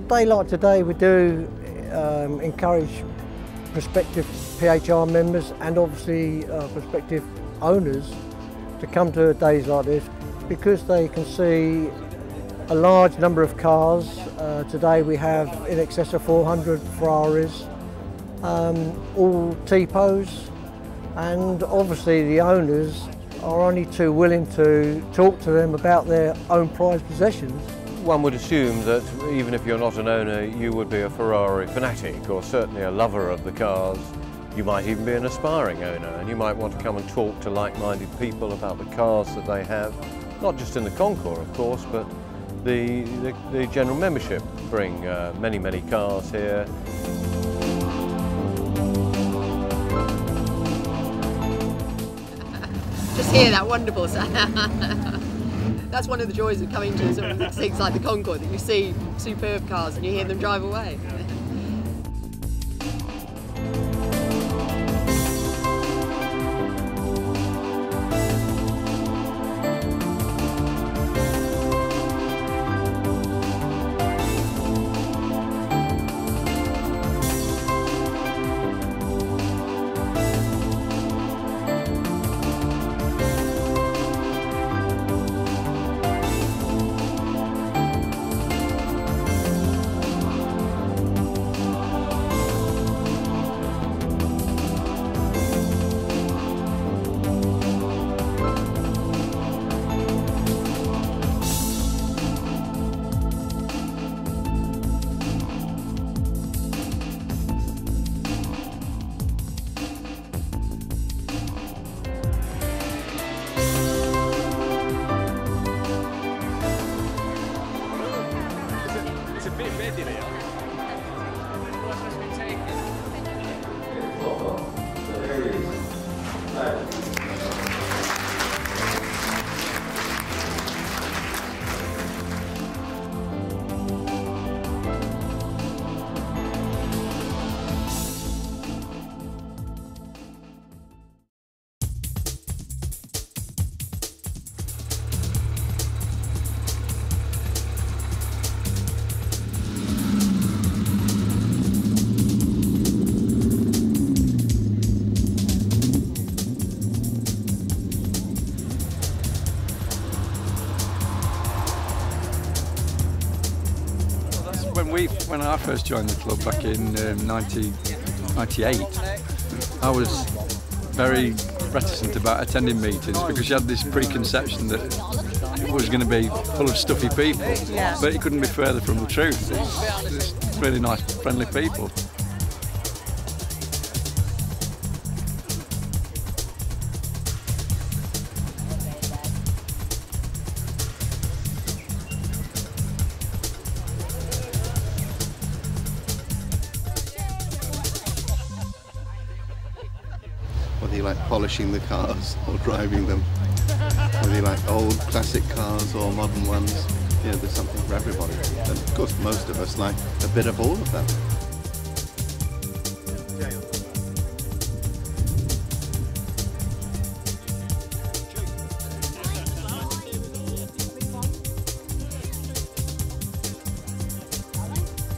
day like today, we do encourage prospective PHR members and obviously prospective owners to come to days like this because they can see a large number of cars. Today we have in excess of 400 Ferraris, all T-Pos, and obviously the owners are only too willing to talk to them about their own prized possessions. One would assume that even if you're not an owner, you would be a Ferrari fanatic or certainly a lover of the cars. You might even be an aspiring owner, and you might want to come and talk to like-minded people about the cars that they have, not just in the concours of course, but the general membership bring many cars here. Just hear that wonderful sound. That's one of the joys of coming to sort of things like the concours, that you see superb cars and you hear them drive away. When I first joined the club back in 1998, I was very reticent about attending meetings because you had this preconception that it was going to be full of stuffy people, but it couldn't be further from the truth. It's really nice, friendly people. Whether you like polishing the cars or driving them, whether you like old classic cars or modern ones, you know, there's something for everybody. And of course most of us like a bit of all of them.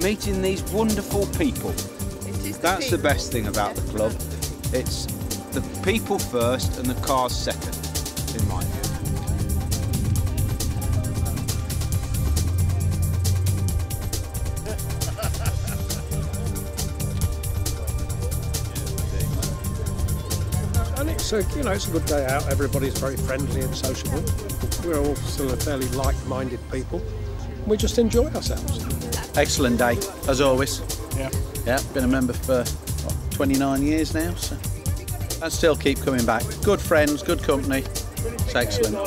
Meeting these wonderful people, that's the best thing about the club. It's the people first and the cars second, in my view. And it's a, you know, it's a good day out. Everybody's very friendly and sociable. We're all still a fairly like-minded people. We just enjoy ourselves. Excellent day, as always. Yeah, been a member for what, 29 years now, so I still keep coming back. Good friends, good company. It's excellent.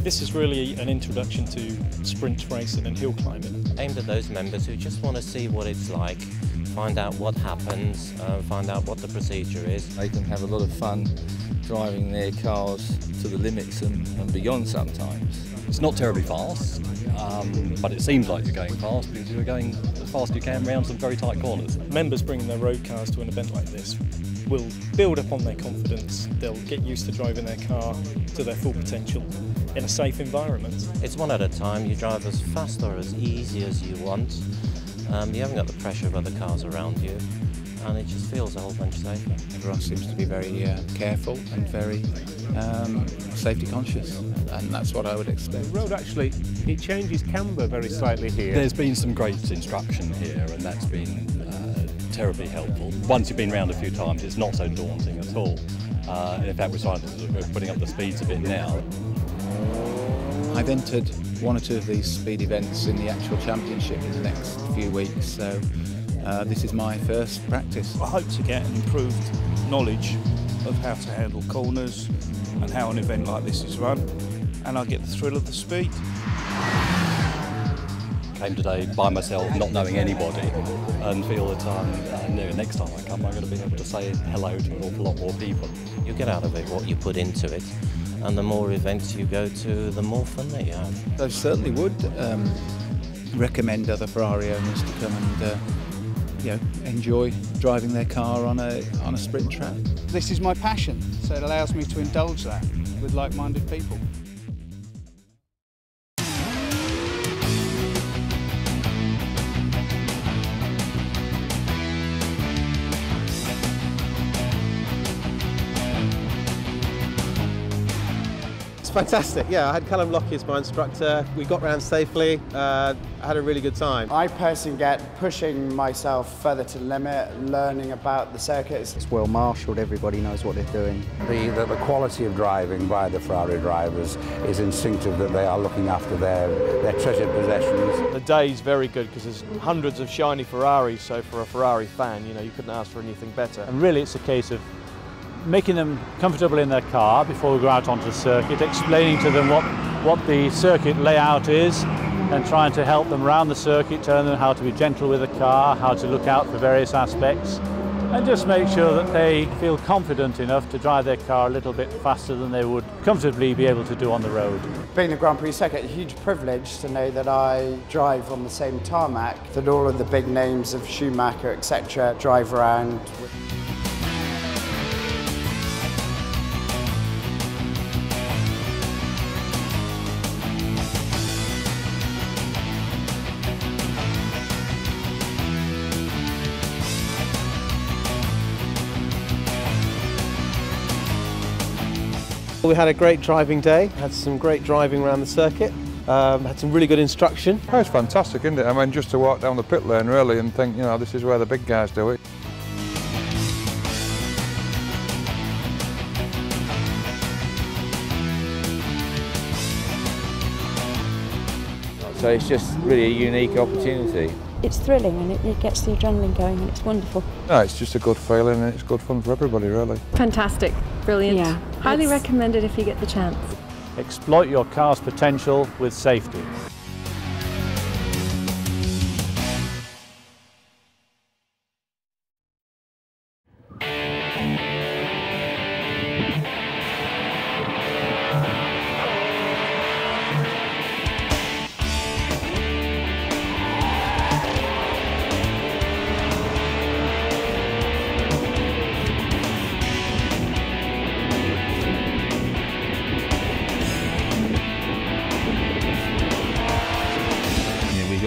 This is really an introduction to sprint racing and hill climbing. Aimed at those members who just want to see what it's like find out what happens, find out what the procedure is. They can have a lot of fun driving their cars to the limits and beyond sometimes. It's not terribly fast, but it seems like you're going fast because you're going as fast as you can around some very tight corners. Members bringing their road cars to an event like this will build upon their confidence. They'll get used to driving their car to their full potential in a safe environment. It's one at a time. You drive as fast or as easy as you want. You haven't got the pressure of other cars around you, and it just feels a whole bunch safer. Everyone seems to be very careful and very safety conscious, and that's what I would expect. The road actually, it changes camber very slightly here. There's been some great instruction here, and that's been terribly helpful. Once you've been around a few times, it's not so daunting at all. In fact, we're putting up the speeds a bit now. I've entered one or two of these speed events in the actual championship in the next few weeks, so this is my first practice. I hope to get an improved knowledge of how to handle corners and how an event like this is run, and I get the thrill of the speed. Came today by myself, not knowing anybody, and feel that next time I come I'm going to be able to say hello to an awful lot more people. You get out of it what you put into it, and the more events you go to, the more fun that you have. I certainly would recommend other Ferrari owners to come and enjoy driving their car on a sprint track. This is my passion, so it allows me to indulge that with like-minded people. Fantastic, yeah, I had Callum Lockie as my instructor. We got round safely, I had a really good time. I personally get pushing myself further to the limit, learning about the circuits. It's well marshalled, everybody knows what they're doing. The quality of driving by the Ferrari drivers is instinctive, that they are looking after their treasured possessions. The day's very good because there's hundreds of shiny Ferraris, so for a Ferrari fan, you couldn't ask for anything better. And really it's a case of making them comfortable in their car before we go out onto the circuit, explaining to them what the circuit layout is, and trying to help them around the circuit, telling them how to be gentle with the car, how to look out for various aspects, and just make sure that they feel confident enough to drive their car a little bit faster than they would comfortably be able to do on the road. Being the Grand Prix circuit, a huge privilege to know that I drive on the same tarmac, that all of the big names of Schumacher, etc. drive around. We had a great driving day, had some great driving around the circuit, had some really good instruction. Oh, it's fantastic, isn't it? I mean, just to walk down the pit lane really and think, this is where the big guys do it. So it's just really a unique opportunity. It's thrilling and it gets the adrenaline going and it's wonderful. No, it's just a good feeling and it's good fun for everybody really. Fantastic, brilliant. Yeah, highly recommended if you get the chance. Exploit your car's potential with safety.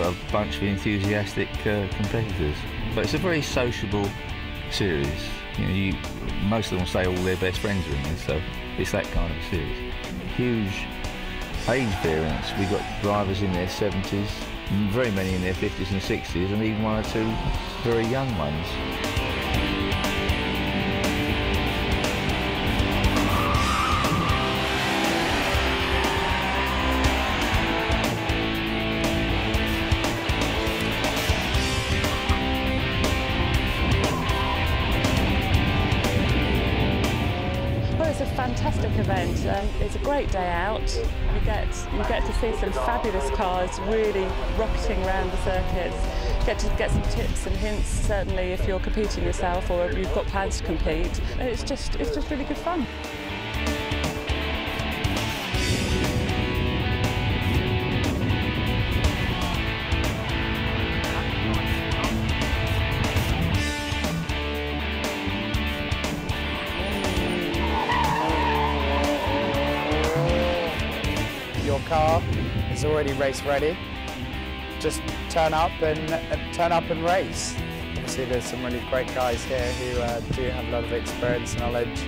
A bunch of enthusiastic competitors, but it's a very sociable series. Most of them say all their best friends are in this, so it's that kind of series. Huge age variance. We've got drivers in their 70s, very many in their 50s and 60s, and even one or two very young ones. It's a fantastic event. It's a great day out. You get to see some fabulous cars really rocketing around the circuits. Get to get some tips and hints, certainly if you're competing yourself or you've got plans to compete. It's just really good fun. Your car is already race ready. Just turn up and race. Obviously, there's some really great guys here who do have a lot of experience and knowledge.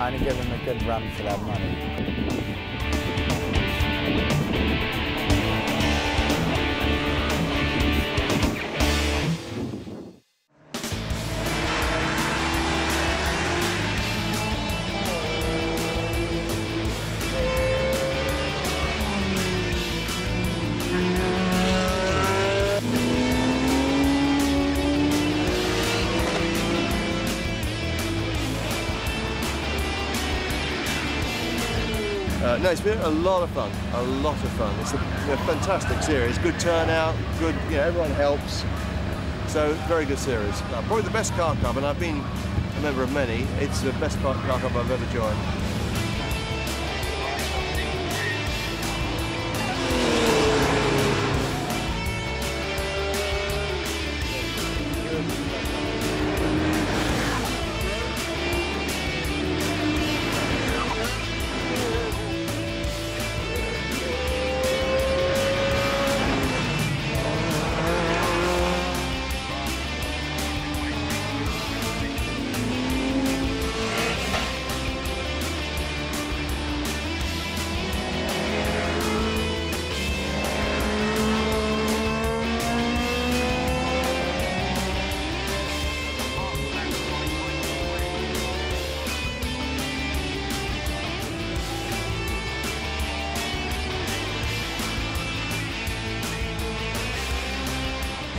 I only give them a good run for their money. No, it's been a lot of fun, It's a fantastic series, good turnout, good, everyone helps. So, very good series. Probably the best car club, and I've been a member of many. It's the best car club I've ever joined.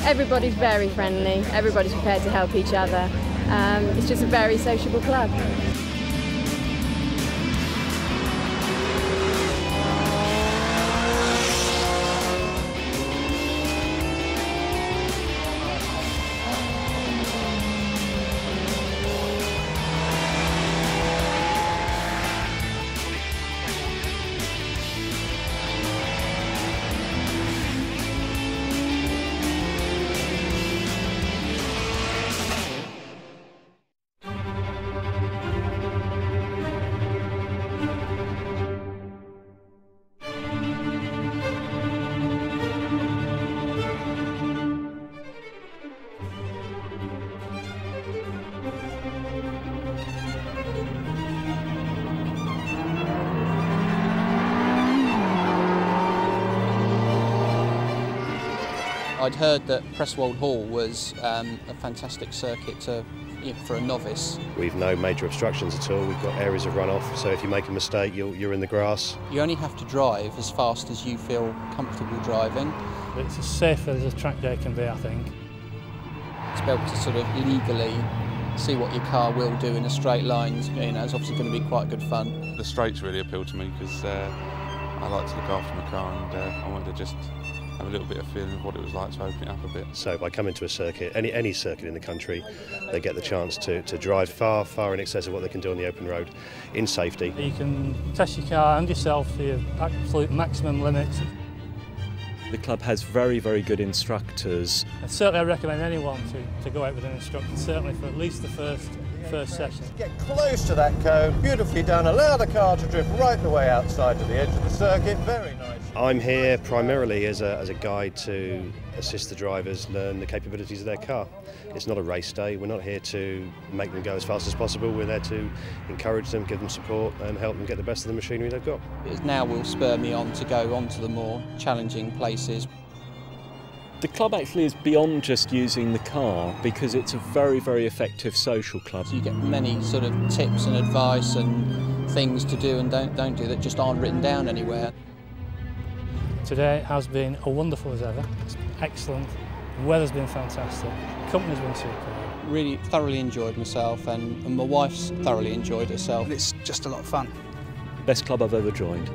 Everybody's very friendly, everybody's prepared to help each other. It's just a very sociable club. I'd heard that Presswold Hall was a fantastic circuit for a novice. We've no major obstructions at all. We've got areas of runoff, so if you make a mistake, you're in the grass. You only have to drive as fast as you feel comfortable driving. It's as safe as a track day can be, I think. To be able to sort of legally see what your car will do in a straight line, it's obviously going to be quite good fun. The straights really appeal to me because I like to look after my car, and I wanted to just have a little bit of feeling of what it was like to open it up a bit. So by coming to a circuit, any circuit in the country, they get the chance to drive far in excess of what they can do on the open road in safety. You can test your car and yourself to your absolute maximum limits. The club has very good instructors. And certainly I recommend anyone to go out with an instructor, certainly for at least the first session. Get close to that cone, beautifully done, allow the car to drift right the way outside to the edge of the circuit, very nice. I'm here primarily as a guide to assist the drivers learn the capabilities of their car. It's not a race day, we're not here to make them go as fast as possible, we're there to encourage them, give them support and help them get the best of the machinery they've got. It now will spur me on to go on to the more challenging places. The club actually is beyond just using the car because it's a very effective social club. So you get many sort of tips and advice and things to do and don't do that just aren't written down anywhere. Today has been as wonderful as ever. It's been excellent. The weather's been fantastic. The company's been superb. really thoroughly enjoyed myself, and my wife's thoroughly enjoyed herself. It's just a lot of fun. Best club I've ever joined.